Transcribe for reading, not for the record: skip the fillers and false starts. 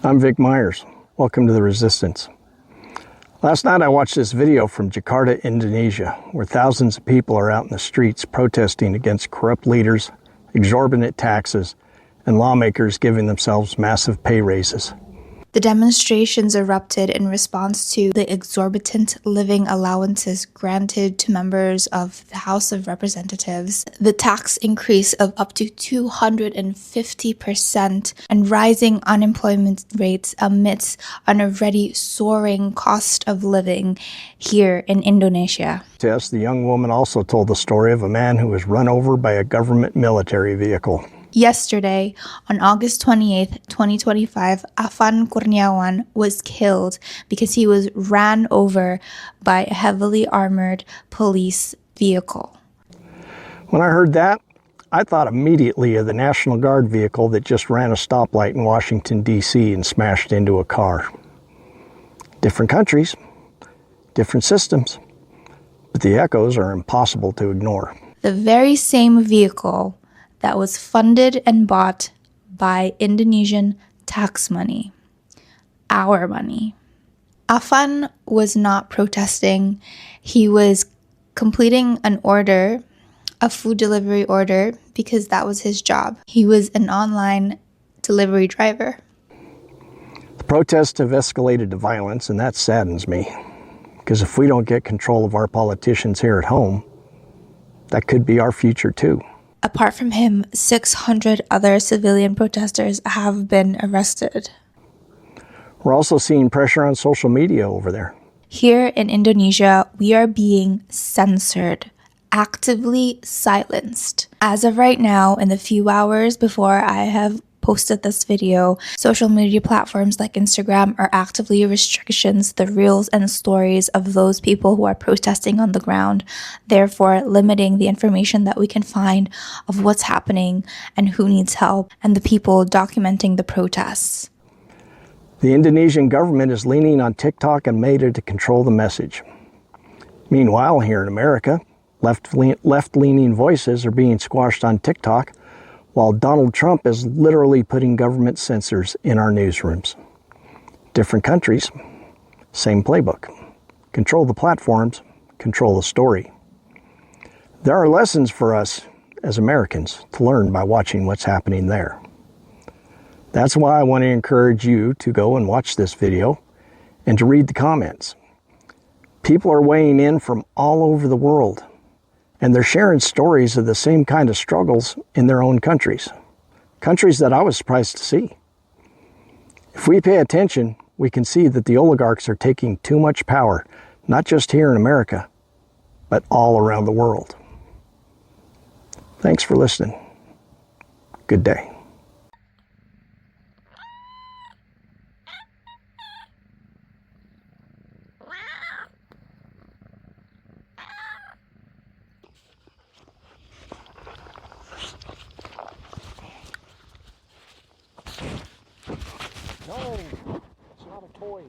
I'm Vic Myers. Welcome to The Resistance. Last night I watched this video from Jakarta, Indonesia, where thousands of people are out in the streets protesting against corrupt leaders, exorbitant taxes, and lawmakers giving themselves massive pay raises. The demonstrations erupted in response to the exorbitant living allowances granted to members of the House of Representatives, the tax increase of up to 250%, and rising unemployment rates amidst an already soaring cost of living here in Indonesia. The young woman also told the story of a man who was run over by a government military vehicle. Yesterday, on August 28, 2025, Afan Kurniawan was killed because he was ran over by a heavily armored police vehicle. When I heard that, I thought immediately of the National Guard vehicle that just ran a stoplight in Washington, D.C. and smashed into a car. Different countries, different systems, but the echoes are impossible to ignore. The very same vehicle that was funded and bought by Indonesian tax money, our money. Afan was not protesting. He was completing an order, a food delivery order, because that was his job. He was an online delivery driver. The protests have escalated to violence, and that saddens me, because if we don't get control of our politicians here at home, that could be our future too. Apart from him, 600 other civilian protesters have been arrested. We're also seeing pressure on social media over there. Here in Indonesia, we are being censored, actively silenced. As of right now, in the few hours before I have posted this video, social media platforms like Instagram are actively restricting the reels and stories of those people who are protesting on the ground, therefore limiting the information that we can find of what's happening and who needs help and the people documenting the protests. The Indonesian government is leaning on TikTok and Meta to control the message. Meanwhile, here in America, left-leaning voices are being squashed on TikTok, while Donald Trump is literally putting government censors in our newsrooms. Different countries, same playbook. Control the platforms, control the story. There are lessons for us as Americans to learn by watching what's happening there. That's why I want to encourage you to go and watch this video and to read the comments. People are weighing in from all over the world, and they're sharing stories of the same kind of struggles in their own countries. Countries that I was surprised to see. If we pay attention, we can see that the oligarchs are taking too much power, not just here in America, but all around the world. Thanks for listening. Good day. No, it's not a toy.